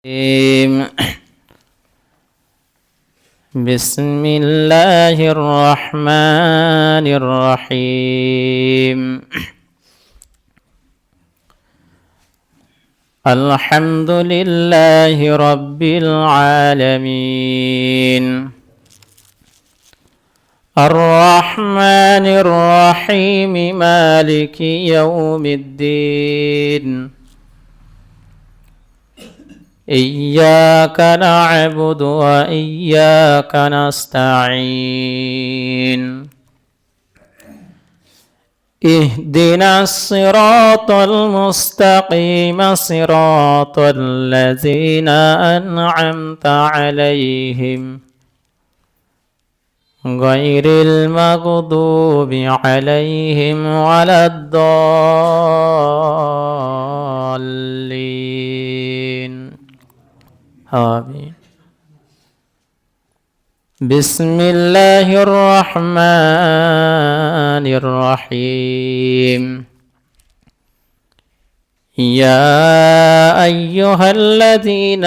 بسم الله الرحمن الرحيم الحمد لله رب العالمين الرحمن الرحيم مالك يوم الدين إياك نعبد وإياك نستعين اهدنا الصراط المستقيم صراط الذين أنعمت عليهم غير المغضوب عليهم ولا الضالين آمين. بسم الله الرحمن الرحيم يا أيها الذين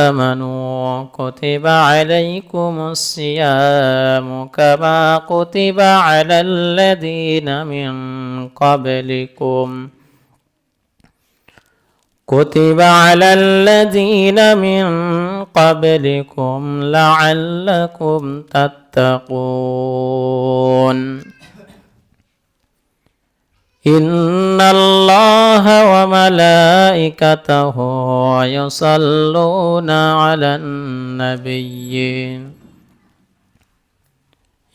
آمنوا كتب عليكم الصيام كما كتب على الذين من قبلكم لعلكم تتقون إن الله وملائكته يصلون على النبي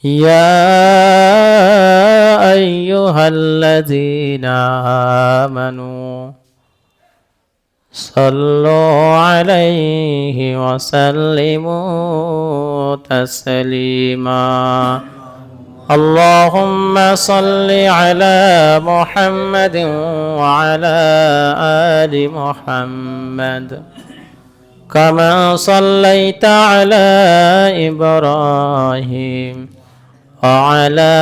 يا أيها الذين آمنوا صلوا عليه وسلموا تسليما اللهم صل على محمد وعلى آل محمد كما صليت على إبراهيم وعلى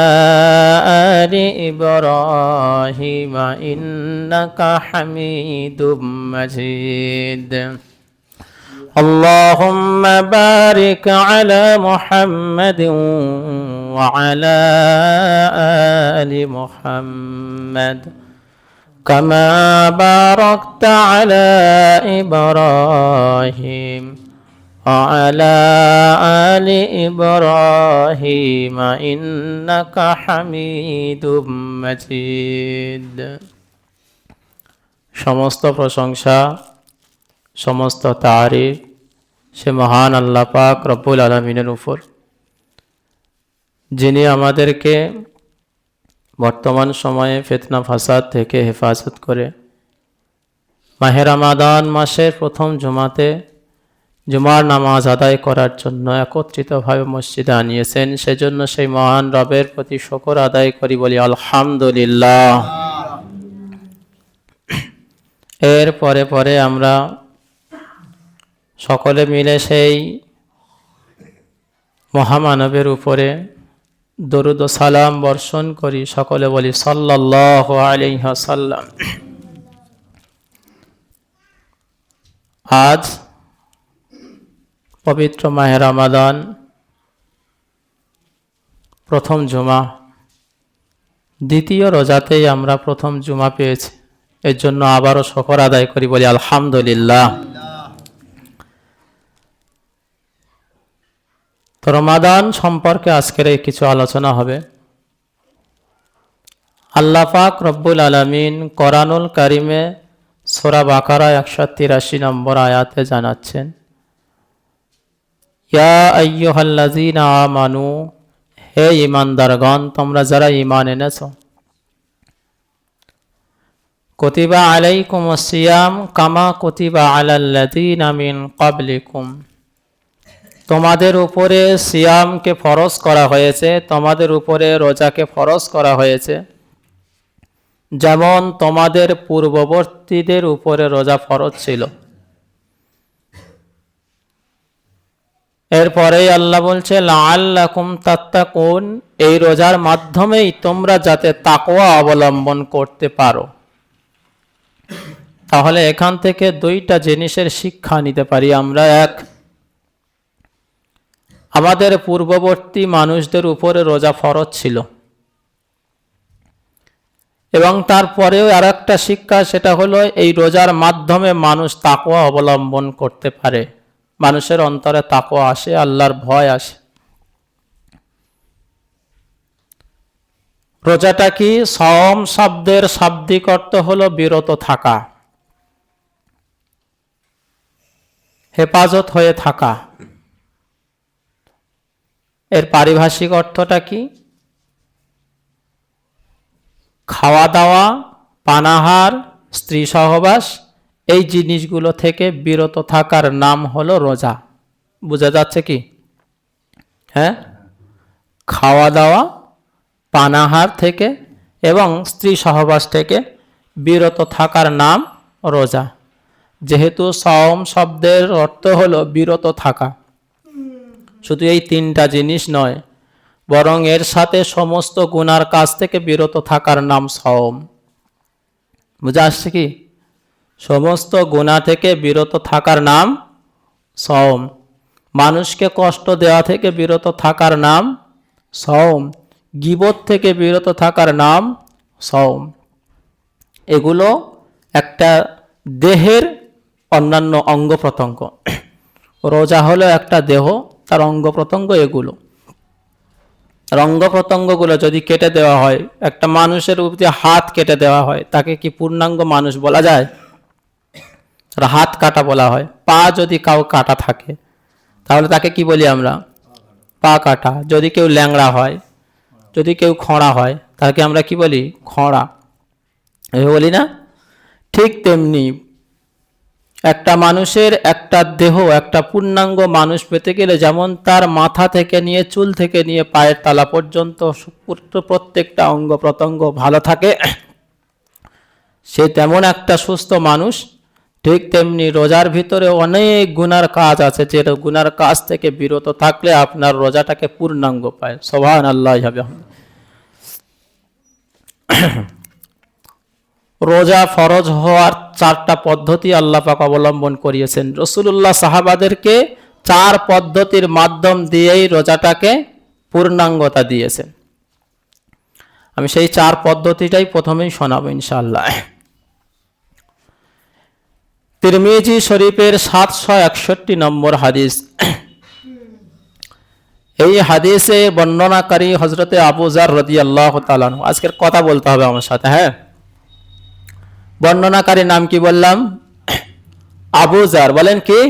آل إبراهيم إنك حميد مجيد اللهم بارك على محمد وعلى آل محمد كما باركت على إبراهيم وعلى آل إبراهيم إنك حميد مجيد সমস্ত প্রশংসা সমস্ত তারিফ সে মহান আল্লাহ পাক রব্বুল আলামিনের উপর, যিনি আমাদেরকে বর্তমান সময়ে ফিতনা ফাসাদ থেকে হেফাজত করে মাহে রমাদান মাসের প্রথম জুমাতে জুমার নামাজ আদায় করার জন্য একত্রিতভাবে মসজিদে আনিয়েছেন। সেজন্য সেই মহান রবের প্রতি শুকর আদায় করি, বলি আলহামদুলিল্লাহ। এর পরে পরে আমরা সকলে মিলে সেই মহামানবের উপরে দরুদ ও সালাম বর্ষণ করি, সকলে বলি সাল্লাল্লাহু আলাইহি ওয়াসাল্লাম। আজ পবিত্র মাহে রমাদান প্রথম জুমা, দ্বিতীয় রোজাতেই আমরা প্রথম জুমা পেয়েছি। এর জন্য আবারও শুকর আদায় করি, বলি আলহামদুলিল্লাহ। তো রমাদান সম্পর্কে আজকের এই কিছু আলোচনা হবে। আল্লাহ পাক রব্বুল আলামিন কোরআনুল কারিমে সূরা বাকারা 183 নম্বর আয়াতে জানাচ্ছেন, ইয়া আইয়ুহাল্লাযীনা আমানু, হে ঈমানদারগণ, তোমরা যারা ঈমান এনেছো, কুতিবা আলাইকুমুস সিয়াম কামা কুতিবা আলাল্লাযীনা মিন ক্বাবলিকুম, তোমাদের উপরে সিয়ামকে ফরজ করা হয়েছে, তোমাদের উপরে রোজাকে ফরজ করা হয়েছে, যেমন তোমাদের পূর্ববর্তীদের উপরে রোজা ফরজ ছিল। এরপরেই আল্লাহ বলছে লাআল্লাকুম তাত্তাকুন, এই রোজার মাধ্যমেই তোমরা যাতে তাকওয়া অবলম্বন করতে পারো। তাহলে এখান থেকে দুইটা জিনিসের শিক্ষা নিতে পারি আমরা। এক, আমাদের পূর্ববর্তী মানুষদের উপরে রোজা ফরজ ছিল, এবং তারপরেও আর একটা শিক্ষা, সেটা হলো এই রোজার মাধ্যমে মানুষ তাকওয়া অবলম্বন করতে পারে, মানুষের অন্তরে তাকওয়া আসে, আল্লাহর ভয় আসে। রোজাটা কি? সওম শব্দের শাব্দিক অর্থ হলো বিরত থাকা, হেফাজত হয়ে থাকা। এর পারিভাষিক অর্থটা কি? খাওয়া দাওয়া, পানাহার, স্ত্রী সহবাস, এই জিনিসগুলো থেকে বিরত থাকার নাম হলো রোজা। বোঝা যাচ্ছে কি? হ্যাঁ, খাওয়া দাওয়া, পানাহার থেকে এবং স্ত্রী সহবাস থেকে বিরত থাকার নাম রোজা। যেহেতু সওম শব্দের অর্থ হলো বিরত থাকা, শুধু এই তিনটা জিনিস নয়, বরং এর সাথে সমস্ত গুনার কাজ থেকে বিরত থাকার নাম সওম। বুঝা আসছে কি? সমস্ত গুনাহ থেকে বিরত থাকার নাম সওম। মানুষকে কষ্ট দেওয়া থেকে বিরত থাকার নাম সওম। গীবত থেকে বিরত থাকার নাম সওম। এগুলো একটা দেহের অন্যান্য অঙ্গ প্রত্যঙ্গ। রোজা হলো একটা দেহ, তার অঙ্গ প্রত্যঙ্গ এগুলো। অঙ্গ প্রত্যঙ্গগুলো যদি কেটে দেওয়া হয়, একটা মানুষের উপরে হাত কেটে দেওয়া হয়, তাকে কি পূর্ণাঙ্গ মানুষ বলা যায়? হাত কাটা বলা হয়। পা যদি কাউ কাটা থাকে তাহলে তাকে কি বলি আমরা? পা কাটা। যদি কেউ ল্যাংড়া হয়, যদি কেউ খোঁড়া হয়, তাকে আমরা কি বলি? খোঁড়া। এই বলি না? ঠিক তেমনি একটা মানুষের একটা দেহ, একটা পূর্ণাঙ্গ মানুষ পেতে গেলে যেমন তার মাথা থেকে নিয়ে, চুল থেকে নিয়ে পায়ের তালা পর্যন্ত প্রত্যেকটা অঙ্গ প্রত্যঙ্গ ভালো থাকে, সে তেমন একটা সুস্থ মানুষ। ঠিক তেমনি রোজার ভিতরে অনেক গুনার কাজ আছে, যে গুনার কাজ থেকে বিরত থাকলে আপনার রোজাটাকে পূর্ণাঙ্গ পায়। সুবহানাল্লাহ। রোজা ফরজ হওয়ার 4টা পদ্ধতি আল্লাহ পাক অবলম্বন করিয়েছেন। রাসূলুল্লাহ সাহাবাদেরকে 4 পদ্ধতির মাধ্যম দিয়েই রোজাটাকে পূর্ণাঙ্গতা দিয়েছেন। আমি সেই 4 পদ্ধতিটাই প্রথমেই শোনাবো ইনশাআল্লাহ। তিরমিজি শরীফের 761 নম্বর হাদিস। এই হাদিসে বর্ণনাকারী হযরতে আবু যার রাদিয়াল্লাহু তাআলা আনহু। আজকের কথা বলতে হবে আমার সাথে, হ্যাঁ। বর্ণনাকারীর নাম কি বললাম? আবু যার। বলেন কি?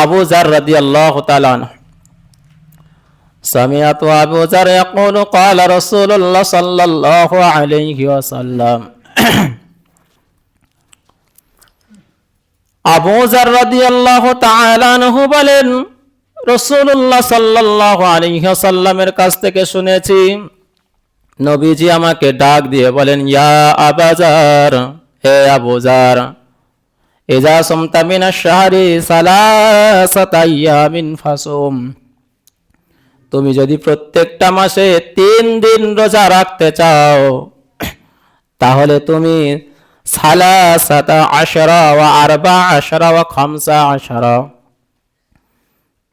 আবু যার রাদিয়াল্লাহু তাআলা আনহু। সামিআতু আবু যার ইয়াকুলু ক্বালা রাসূলুল্লাহ সাল্লাল্লাহু আলাইহি ওয়াসাল্লাম। আবু যার রাদিয়াল্লাহু তাআলা আনহু বলেন, রাসূলুল্লাহ সাল্লাল্লাহু আলাইহি ওয়াসাল্লামের কাছ থেকে শুনেছি, নবীজি আমাকে ডাক দিয়ে বলেন, ইয়া আবু যার, হে আবু যার, ইজা সুমতা মিনাশ শাহরি সালাসাতা আইয়ামিন ফাসুম, তুমি যদি প্রত্যেকটা মাসে 3 দিন রোজা রাখতে চাও, তাহলে তুমি সালাসাতা আশরা ওয়া আরবা আশরা ওয়া খামসা আশরা,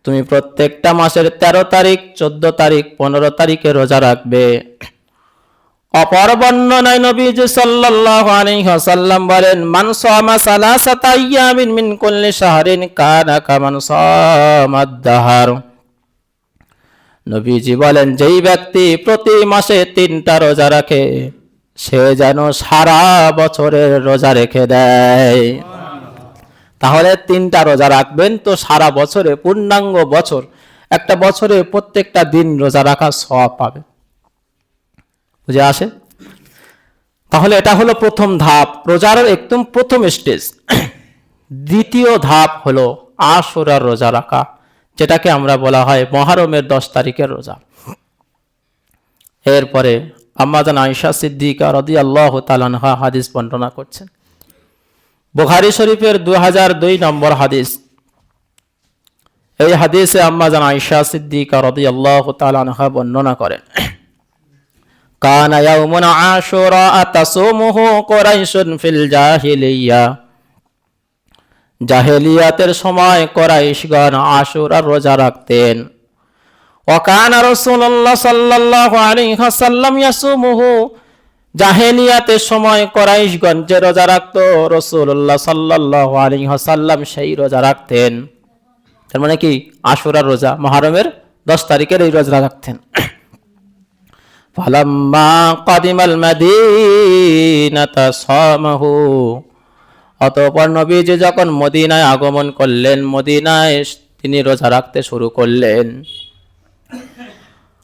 তুমি প্রত্যেকটা মাসের 13 তারিখ, 14 তারিখ, 15 তারিখে রোজা রাখবে। অপর বর্ণনায় নবীজি সাল্লাল্লাহু আলাইহি ওয়াসাল্লাম বলেন, মান সামা সালাসাতা আইয়ামিন মিন কুল্লি শাহরিন কানা কামান সামাদ দাহার। নবীজি বলেন, যেই ব্যক্তি প্রতি মাসে 3টা রোজা রাখে, সে যেন সারা বছরের রোজা রেখে দেয়। তাহলে 3টা রোজা রাখবেন তো সারা বছরে, পূর্ণাঙ্গ বছর, একটা বছরে প্রত্যেকটা দিন রোজা রাখার সওয়াব পাবে। বুঝে আসে? তাহলে এটা হলো প্রথম ধাপ, রোজার একদম প্রথম স্টেজ। দ্বিতীয় ধাপ হলো আশুরার রোজা রাখা, যেটাকে আমরা বলা হয় মুহররমের 10 তারিখের রোজা। এরপরে আম্মা জান আয়েশা সিদ্দিকা রাদিয়াল্লাহু তাআলা আনহা হাদিস বর্ণনা করছেন। বুখারী শরীফের 2002 নম্বর হাদিস। এই হাদিসে আম্মা জান আয়েশা সিদ্দিকা রাদিয়াল্লাহু তাআলা আনহা বর্ণনা করেন, কানা ইয়াউমুন আশুরা তাসুমুহু কুরাইশুন ফিল জাহিলিয়া জাহেলিয়াতের সময় কুরাইশগণ আশুরার রোজা রাখতেন। ওয়াকানা রাসূলুল্লাহ সাল্লাল্লাহু আলাইহি ওয়াসাল্লাম ইয়াসুমুহু, জাহেলিয়াতের সময় কুরাইশগণ যে রোজা রাখতো রাসূলুল্লাহ সাল্লাল্লাহু আলাইহি ওয়াসাল্লাম সেই রোজা রাখতেন। তার মানে কি, আশুরার রোজা, মুহররমের 10 তারিখের এই রোজা রাখতেন। ফালাম্মা কাদিমাল মাদিনাতা সামাহু, অতঃপর নবীজি যখন মদিনায় আগমন করলেন, মদিনায় তিনি রোজা রাখতে শুরু করলেন।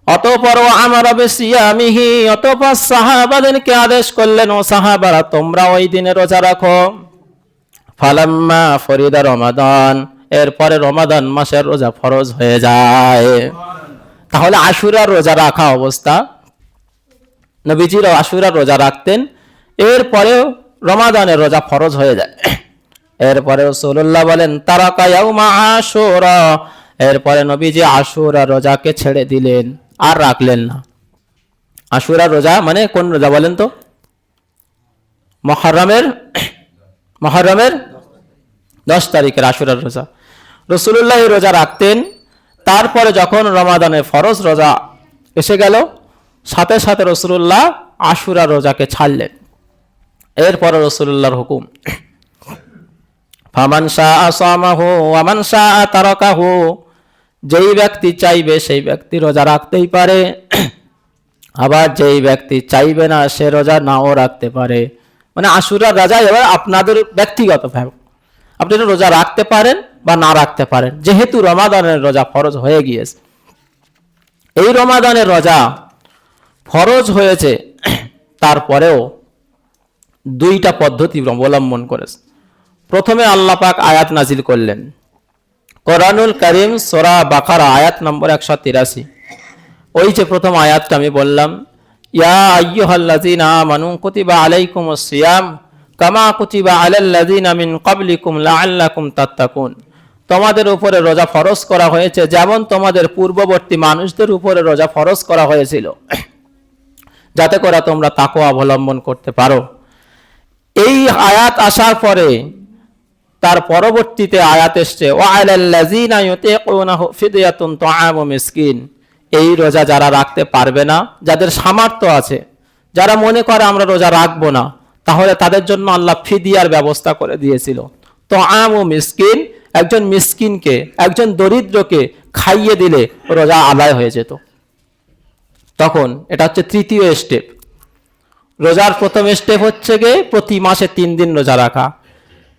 অতঃপর আমার বিসিয়ামিহি, অতঃপর সাহাবাদেরকে আদেশ করলেন, ও সাহাবারা তোমরা ওই দিনে রোজা রাখো। ফালাম্মা ফরিদা রমাদান, এরপরে রমাদান মাসের রোজা ফরজ হয়ে যায়। তাহলে আশুরার রোজা রাখা অবস্থা, নবীজির আশুরার রোজা রাখতেন, এরপরেও রমাদানের রোজা ফরজ হয়ে যায়। এরপরে রাসূলুল্লাহ বলেন তারাকা ইয়াউমা আশুরা, এরপরে নবীজি আশুরা রোজাকে ছেড়ে দিলেন, আর রাখলেন না। আশুরা রোজা মানে কোন রোজা বলেন তো? মুহররমের 10 তারিখের আশুরার রোজা রাসূলুল্লাহ এই রোজা রাখতেন। তারপরে যখন রমাদানের ফরজ রোজা এসে গেল, সাথে সাথে রাসূলুল্লাহ আশুরা রোজাকে ছাড়লেন। এরপরে রাসূলুল্লাহর হুকুম, ফামান শাআ সামাহু ওয়া মান শাআ তারাকাহু, যেই ব্যক্তি চাইবে সেই ব্যক্তি রোজা রাখতেই পারে, আবার যেই ব্যক্তি চাইবে না সে রোজা নাও রাখতে পারে। মানে আশুরার রোজা এবার আপনাদের ব্যক্তিগত ভাবে আপনি রোজা রাখতে পারেন বা না রাখতে পারেন, যেহেতু রমাদানের রোজা ফরজ হয়ে গিয়েছে। এই রমাদানের রোজা ফরজ হয়েছে, তারপরেও 2টা পদ্ধতি অবলম্বন করেছে। প্রথমে আল্লাহ পাক আয়াত নাজিল করলেন, কোরআনুল কারীম সূরা বাকারা আয়াত নম্বর 183। ওই যে প্রথম আয়াতটা আমি বললাম, ইয়া আইয়ুহাল্লাযীনা আমানু কুতিবা আলাইকুমুস সিয়াম কামা কুতিবা আলাল্লাযীনা মিন ক্বাবলিকুম লাআল্লাকুম তাত্তাকুন, তোমাদের উপরে রোজা ফরজ করা হয়েছে যেমন তোমাদের পূর্ববর্তী মানুষদের উপরে রোজা ফরজ করা হয়েছিল, যাতে করে তোমরা তাকওয়া অবলম্বন করতে পারো। এই আয়াত আসার পরে তার পরবর্তীতে আয়াত এসছে, ওয়া আলাল্লাযীনা ইউতিকুনাহু ফিদয়াতুন তুআমু মিসকিন, এই রোজা যারা রাখতে পারবে না, যাদের সামর্থ্য আছে, যারা মনে করে আমরা রোজা রাখবো না, তাহলে তাদের জন্য আল্লাহ ফিদিয়ার ব্যবস্থা করে দিয়েছিল। তুআমু মিসকিন, একজন মিসকিনকে, একজন দরিদ্রকে খাইয়ে দিলে রোজা আদায় হয়ে যেত। তখন এটা হচ্ছে তৃতীয় স্টেপ। রোজার প্রথম স্টেপ হচ্ছে গিয়ে প্রতি মাসে 3 দিন রোজা রাখা,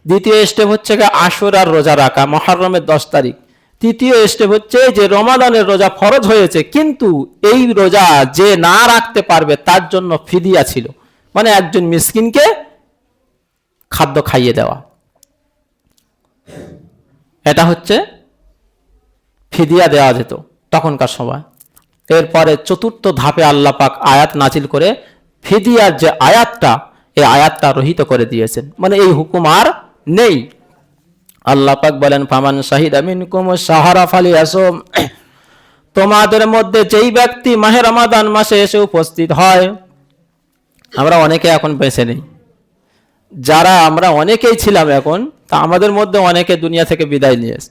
দ্বিতীয় স্টেপ হচ্ছে গিয়ে আশুরার রোজা রাখা মুহররমের 10 তারিখ, তৃতীয় স্টেপ হচ্ছে যে রমাদানের রোজা ফরজ হয়েছে কিন্তু এই রোজা যে না রাখতে পারবে তার জন্য ফিদিয়া ছিল, মানে একজন মিসকিনকে খাদ্য খাইয়ে দেওয়া, এটা হচ্ছে ফিদিয়া দেওয়া যেত তখনকার সময়। এরপরে চতুর্থ ধাপে আল্লাহ পাক আয়াত নাজিল করে ফিদিয়ার যে আয়াতটা, এই আয়াতটা রহিত করে দিয়েছেন, মানে এই হুকুম আর নেই। আল্লাহ পাক বলেন, ফামান শাহিদা মিনকুমুশ শাহরা ফালিয়াসুম, তোমাদের মধ্যে যেই ব্যক্তি মাহে রমাদান মাসে এসে উপস্থিত হয়। আমরা অনেকে এখন বেঁচে নেই, যারা আমরা অনেকেই ছিলাম এখন, তা আমাদের মধ্যে অনেকে দুনিয়া থেকে বিদায় নিয়েছে।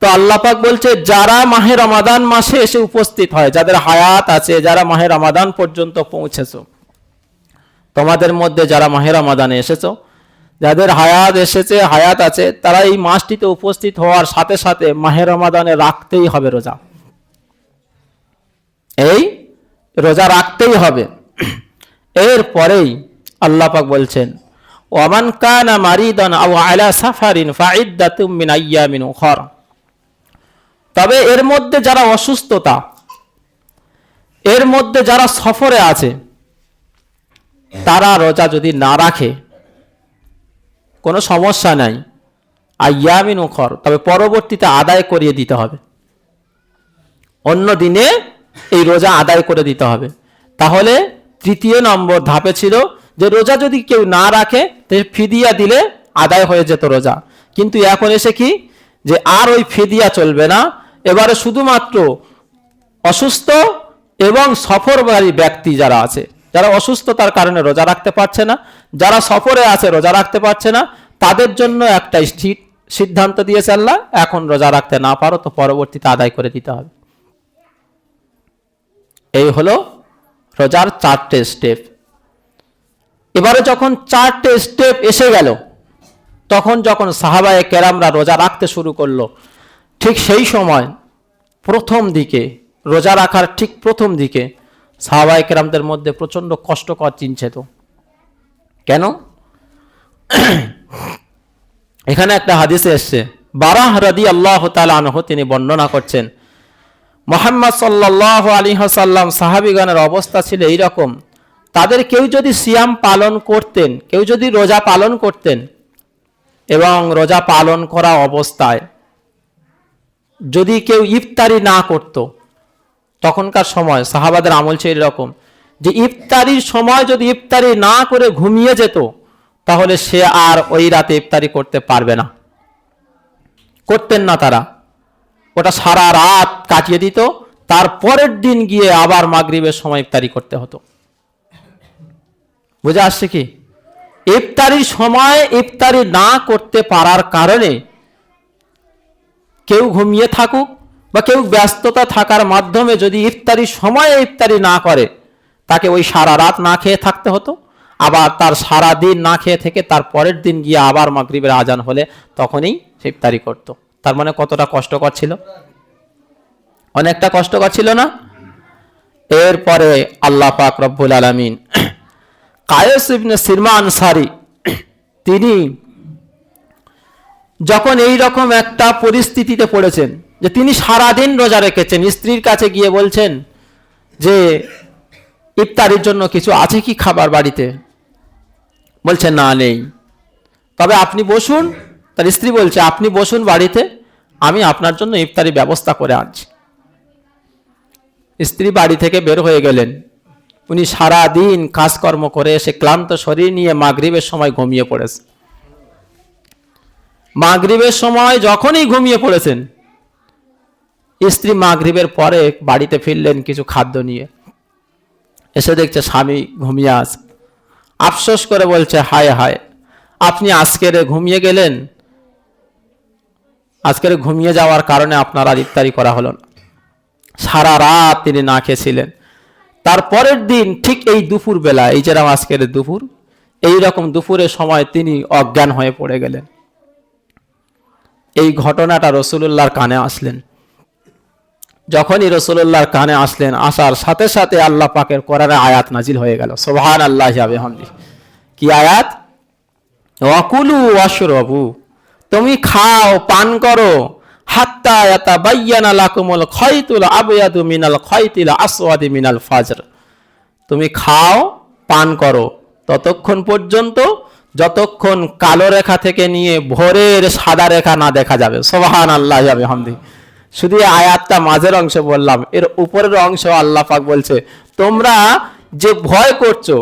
তো আল্লাহ পাক বলছে যারা মাহে রমাদান মাসে এসে উপস্থিত হয়, যাদের হায়াত আছে, যারা মাহে রমাদান পর্যন্ত পৌঁছেছো, তোমাদের মধ্যে যারা মাহে রমাদানে এসেছো, যাদের হায়াত আছে, তারা এই মাসটিতে উপস্থিত হওয়ার সাথে সাথে মাহে রমাদানে রাখতেই হবে রোজা, এই রোজা রাখতেই হবে। এরপরেই আল্লাহ পাক বলছেন, ওয়ামান কানা মারিদান আও আলা সাফারিন ফাইদ্দাতুম মিন আইয়ামিন উখর, তবে এর মধ্যে যারা অসুস্থতা, এর মধ্যে যারা সফরে আছে, তারা রোজা যদি না রাখে কোনো সমস্যা নাই, আইয়ামিন উখর, তবে পরবর্তীতে আদায় করিয়ে দিতে হবে, অন্য দিনে এই রোজা আদায় করে দিতে হবে। তাহলে তৃতীয় নম্বর ধাপে ছিল যে রোজা যদি কেউ না রাখে তাহলে ফিদিয়া দিলে আদায় হয়ে যেত রোজা, কিন্তু এখন এসে কি যে আর ওই ফিদিয়া চলবে না, এবারে শুধুমাত্র অসুস্থ এবং সফরকারী ব্যক্তি যারা আছে, যারা অসুস্থতার কারণে রোজা রাখতে পারছে না, যারা সফরে আছে রোজা রাখতে পারছে না, তাদের জন্য একটা সিদ্ধান্ত দিয়েছে আল্লাহ, এখন রোজা রাখতে না পারো তো পরবর্তীতে আদায় করে দিতে হবে। এই হলো রোজার 4টে স্টেপ। এবারে যখন 4টে স্টেপ এসে গেল, তখন যখন সাহাবায়ে কেরামরা রোজা রাখতে শুরু করলো, ঠিক সেই সময় প্রথম দিকে, রোজা রাখার ঠিক প্রথম দিকে সাহাবায়ে কেরামদের মধ্যে প্রচন্ড কষ্টকর চিনছে। তো কেন? এখানে একটা হাদিসে এসছে, বারাহ রাদিয়াল্লাহু তাআলা আনহু তিনি বর্ণনা করছেন, মুহাম্মদ সাল্লাল্লাহু আলাইহি ওয়াসাল্লাম সাহাবীগণের অবস্থা ছিল এইরকম, তাদের কেউ যদি সিয়াম পালন করতেন, কেউ যদি রোজা পালন করতেন, এবং রোজা পালন করা অবস্থায় যদি কেউ ইফতারি না করত, তখনকার সময় সাহাবাদের আমল ছিল এরকম যে ইফতারির সময় যদি ইফতারি না করে ঘুমিয়ে যেত, তাহলে সে আর ওই রাতে ইফতারি করতে পারবে না, করতেন না তারা। ওটা সারা রাত কাটিয়ে দিত, তারপরের দিন গিয়ে আবার মাগরিবের সময় ইফতারি করতে হতো। বুঝে আসছে কি? ইফতারির সময় ইফতারি না করতে পারার কারণে কেউ ঘুমিয়ে থাকুক বা কেউ ব্যস্ততা থাকার মাধ্যমে যদি ইফতারির সময়ে ইফতারি না করে, তাকে ওই সারা রাত না খেয়ে থাকতে হতো, আবার তার সারা দিন না খেয়ে থেকে তার পরের দিন গিয়ে আবার মাগরিবের আজান হলে তখনই সে ইফতারি করত। তার মানে কতটা কষ্টকর ছিল? অনেকটা কষ্টকর ছিল না? এরপরে আল্লাহ পাক রব্বুল আলামিন কায়েস ইবনে সিরমা আনসারী তিনি যখন এই রকম একটা পরিস্থিতিতে পড়েছেন যে তিনি সারাদিন রোজা রেখেছেন, স্ত্রীর কাছে গিয়ে বলছেন যে ইফতারির জন্য কিছু আছে কি খাবার বাড়িতে? বলছে না, নেই। তবে আপনি বসুন। তার স্ত্রী বলছে আপনি বসুন বাড়িতে, আমি আপনার জন্য ইফতারি ব্যবস্থা করে আনছি। স্ত্রী বাড়ি থেকে বের হয়ে গেলেন। উনি সারা দিন কাজকর্ম করে এসে ক্লান্ত শরীর নিয়ে মাগরিবের সময় ঘুমিয়ে পড়েছে। মাগরিবের সময় যখনই ঘুমিয়ে পড়েছেন, স্ত্রী মাগরিবের পরে বাড়িতে ফিরলেন কিছু খাদ্য নিয়ে, এসে দেখছে স্বামী ঘুমিয়ে আছে। আফসোস করে বলছে হায় হায়, আপনি আজকের ঘুমিয়ে গেলেন, আজকের ঘুমিয়ে যাওয়ার কারণে আপনার আর ইফতারি করা হলো না। সারা রাত তিনি না খেয়েছিলেন। তারপরের দিন ঠিক এই দুপুর বেলা, এই যেরকম আজকের দুপুর, এইরকম দুপুরের সময় তিনি অজ্ঞান হয়ে পড়ে গেলেন। এই ঘটনাটা রাসূলুল্লাহর কানে আসলেন। যখনই রাসূলুল্লাহর কানে আসলেন, আসার সাথে সাথে আল্লাহ পাকের কোরআনে আয়াত নাজিল হয়ে গেল, সুবহানাল্লাহি ওয়া বিহামদিহি। কি আয়াত? ওয়াকুলু ওয়াশরাবু, তুমি খাও পান করো, হাত্তা ইয়াতাবায়্যানা লাকুমুল খায়তুল আবয়াদু মিনাল খায়তিল আসওয়াদি মিনাল ফাজর। তুমি খাও পান করো ততক্ষণ পর্যন্ত যতক্ষণ কালো রেখা থেকে নিয়ে ভোরের সাদা রেখা না দেখা যাবে। সুবহানাল্লাহি ওয়া বিহামদিহি। শুধু এই আয়াতটা মাঝের অংশ বললাম, এর উপরের অংশ আল্লাহ পাক বলছে তোমরা যে ভয় করছো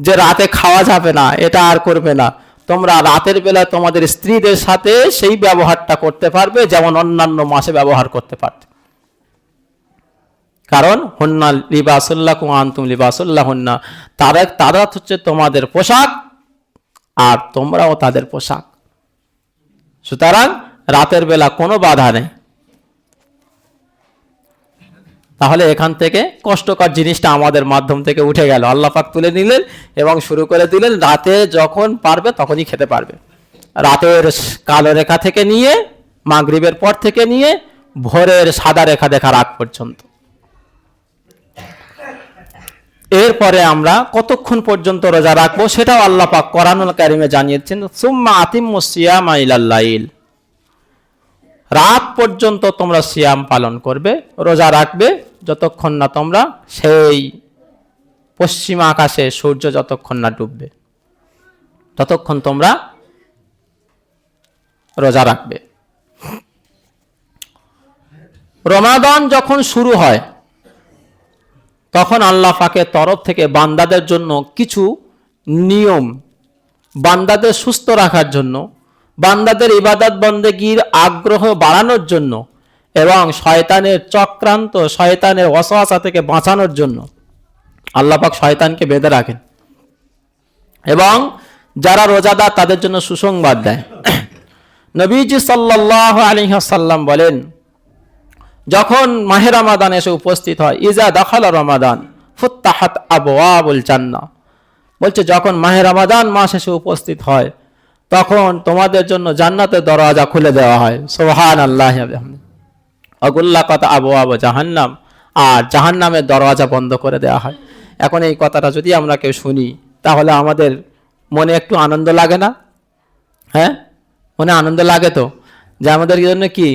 যে রাতে খাওয়া যাবে না, এটা আর করবে না। তোমরা রাতের বেলা তোমাদের স্ত্রীদের সাথে সেই ব্যবহারটা করতে পারবে যেমন অন্যান্য মাসে ব্যবহার করতে পারতে। কারণ হুন্না লিবাসুল্লাকুম আনতুম লিবাসুল্লাহুন্না, তারা হচ্ছে তোমাদের পোশাক আর তোমরাও তাদের পোশাক। সুতরাং রাতের বেলা কোনো বাধা নেই। তাহলে এখান থেকে কষ্টকর জিনিসটা আমাদের মাধ্যম থেকে উঠে গেল, আল্লাহ পাক তুলে নিলেন এবং শুরু করে দিলেন রাতে যখন পারবে তখনই খেতে পারবে। রাতের কালো রেখা থেকে নিয়ে মাগরিবের পর থেকে নিয়ে ভোরের সাদা রেখা দেখার আগ পর্যন্ত। এরপরে আমরা কতক্ষণ পর্যন্ত রোজা রাখবো সেটাও আল্লাহ পাক কোরআনুল কারীমে জানিয়েছেন, সুম্মা আতিম্মুস সিয়ামা ইলাল লাইল। রাত পর্যন্ত তোমরা সিয়াম পালন করবে, রোজা রাখবে যতক্ষণ না তোমরা সেই পশ্চিম আকাশে সূর্য যতক্ষণ না ডুববে ততক্ষণ তোমরা রোজা রাখবে। রমাদান যখন শুরু হয় তখন আল্লাহ পাকের তরফ থেকে বান্দাদের জন্য কিছু নিয়ম, বান্দাদের সুস্থ রাখার জন্য, বান্দাদের ইবাদত বন্দেগীর আগ্রহ বাড়ানোর জন্য এবং শয়তানের চক্রান্ত, শয়তানের ওয়াসওয়াসা থেকে বাঁচানোর জন্য আল্লাহ পাক শয়তানকে বেঁধে রাখেন এবং যারা রোজাদার তাদের জন্য সুসংবাদ দেয়। নবীজি সাল্লাল্লাহু আলাইহি ওয়াসাল্লাম বলেন, যখন মাহে রমাদান এসে উপস্থিত হয়, ইজা দাখালা রমাদান ফুত্তাহাত আবওয়াবুল জান্নাহ, বলছে যখন মাহে রমাদান মাস এসে উপস্থিত হয় তখন তোমাদের জন্য জান্নাতের দরওয়াজা খুলে দেওয়া হয়। সুবহানাল্লাহি ওয়া বিহামদিহি। অগুল্লাকাত আবওয়াব জাহান্নাম, আর জাহান্নামের দরওয়াজা বন্ধ করে দেওয়া হয়। এখন এই কথাটা যদি আমরা কেউ শুনি তাহলে আমাদের মনে একটু আনন্দ লাগে না? হ্যাঁ, মনে আনন্দ লাগে তো, যে আমাদের জন্য কি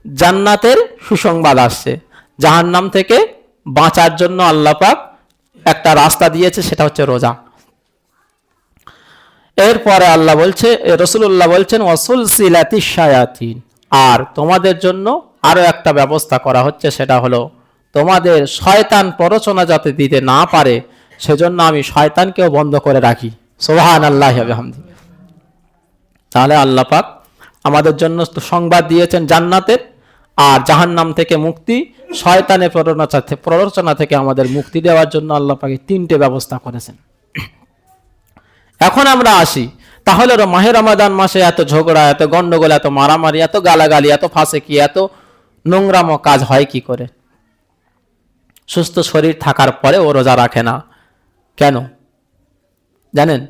জান্নাতের সুসংবাদ আসছে, জাহান্নাম থেকে বাঁচার জন্য আল্লাহ পাক একটা রাস্তা দিয়েছে, সেটা হচ্ছে রোজা। এরপরে আল্লাহ বলছে, রাসূলুল্লাহ বলছেন ওয়াসুলসিলাতিশ শায়াতিন, আর তোমাদের জন্য আরো একটা ব্যবস্থা করা হচ্ছে, সেটা হলো তোমাদের শয়তান প্ররোচনা যাতে দিতে না পারে সেজন্য আমি শয়তানকেও বন্ধ করে রাখি। সুবহানাল্লাহি ওয়া বিহামদিহি। তাহলে আল্লাহ পাক আমাদের জন্য সংবাদ দিয়েছেন জান্নাতের, আর জাহান্নাম থেকে মুক্তি, শয়তানের প্ররোচনা থেকে আমাদের মুক্তি দেওয়ার জন্য আল্লাহ পাক তিনটে ব্যবস্থা করেছেন। এখন আমরা আসি, তাহলে মাহে রমাদান মাসে এত ঝগড়া, এত গন্ডগোল, এত মারামারি, এত গালাগালি, এত ফাঁসেকি, এত নোংরামো কাজ হয় কি করে? সুস্থ শরীর থাকার পরে ও রোজা রাখে না কেন জানেন?